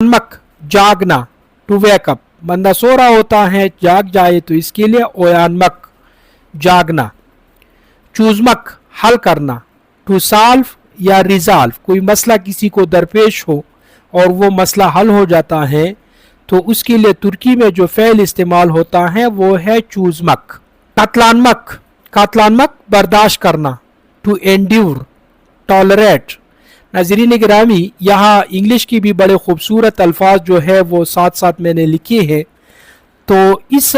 Uyanmak, जागना, to wake up. बंदा सो रहा होता है, जाग जाए तो इसके लिए uyanmak, जागना. Chuzmak, हल करना, to solve या resolve. कोई मसला किसी को दरपेश हो और वो मसला हल हो जाता है तो उसके लिए तुर्की में जो फ़ेल इस्तेमाल होता है वो है चूज़मक. कातलानमक, कातलानमक बर्दाश्त करना, टू एंड्यूर, टॉलरेट. नाज़रीन गिरामी, यहाँ इंग्लिश की भी बड़े खूबसूरत अल्फाज जो है वो साथ साथ मैंने लिखे हैं. तो इस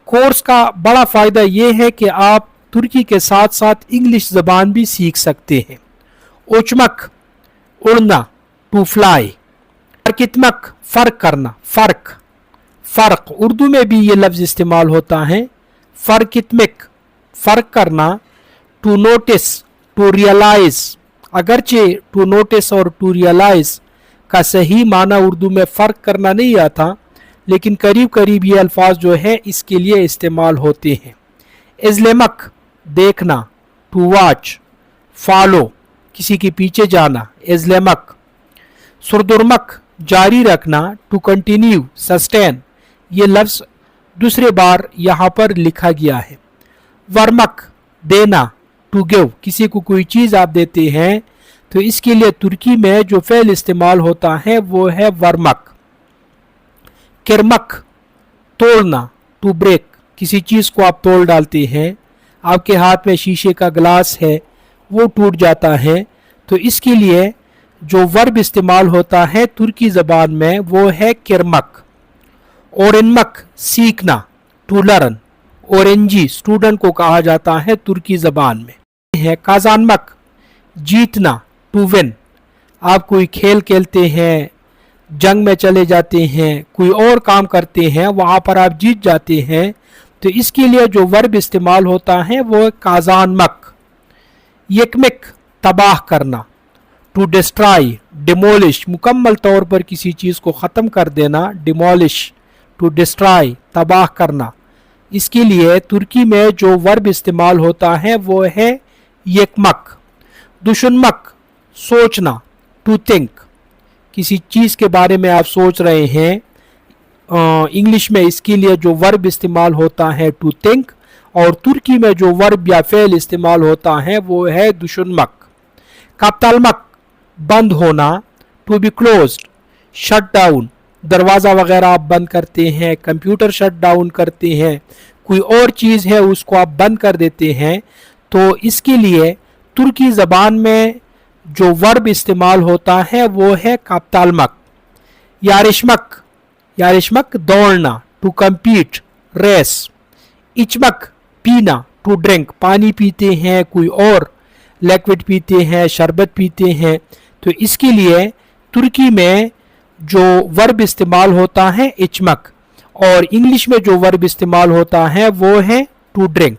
कोर्स का बड़ा फ़ायदा ये है कि आप तुर्की के साथ साथ इंग्लिश ज़बान भी सीख सकते हैं. उचमक, उड़ना, टू फ्लाई. फर्कितमक, फ़र्क करना, फ़र्क, फ़र्क. उर्दू में भी ये लफ्ज़ इस्तेमाल होता है. फ़र्कितमिक, फ़र्क करना. To notice, to realise. अगरचे टू नोटिस और टू रियलाइज़ का सही माना उर्दू में फ़र्क करना नहीं आता, लेकिन करीब करीब ये अल्फाज जो है इसके लिए इस्तेमाल होते हैं. इज़्लेमक, देखना, टू वॉच, फॉलो, किसी के पीछे जाना, इज़्लेमक. सुरदुरमक, जारी रखना, टू कंटिन्यू, सस्टेन. ये लफ्ज़ दूसरे बार यहाँ पर लिखा गया है. वर्मक, देना, टू गिव. किसी को कोई चीज़ आप देते हैं तो इसके लिए तुर्की में जो फ़ेल इस्तेमाल होता है वो है वर्मक. किरमक, तोड़ना, टू ब्रेक. किसी चीज़ को आप तोड़ डालते हैं, आपके हाथ में शीशे का ग्लास है वो टूट जाता है तो इसके लिए जो वर्ब इस्तेमाल होता है तुर्की ज़बान में वो है किरमक. ओरेनमक, सीखना, टू लर्न. ओरेंजी स्टूडेंट को कहा जाता है तुर्की ज़बान में. है काजानमक, जीतना, टू विन. आप कोई खेल खेलते हैं, जंग में चले जाते हैं, कोई और काम करते हैं, वहाँ पर आप जीत जाते हैं तो इसके लिए जो वर्ब इस्तेमाल होता है वो है काजानमक. यकमिक, तबाह करना, टू डिस्ट्रॉय, डिमोलिश, मुकम्मल तौर पर किसी चीज़ को ख़त्म कर देना, डिमोलिश, टू डिस्ट्रॉय, तबाह करना. इसके लिए तुर्की में जो वर्ब इस्तेमाल होता है वो है यकमक. दुशुनमक, सोचना, टू थिंक. किसी चीज़ के बारे में आप सोच रहे हैं, इंग्लिश में इसके लिए जो वर्ब इस्तेमाल होता है टू थिंक और तुर्की में जो वर्ब या फ़ेल इस्तेमाल होता है वो है दुशुनमक. काप्तालमक, बंद होना, to be closed, shut down. दरवाज़ा वगैरह आप बंद करते हैं, कंप्यूटर शट डाउन करते हैं, कोई और चीज़ है उसको आप बंद कर देते हैं तो इसके लिए तुर्की ज़बान में जो वर्ब इस्तेमाल होता है वो है काप्तालमक. यारिशमक, यारिशमक, दौड़ना, टू कम्पीट, रेस. इचमक, पीना, टू ड्रिंक. पानी पीते हैं, कोई और लिक्विड पीते हैं, शरबत पीते हैं तो इसके लिए तुर्की में जो वर्ब इस्तेमाल होता है इचमक और इंग्लिश में जो वर्ब इस्तेमाल होता है वो है टू ड्रिंक.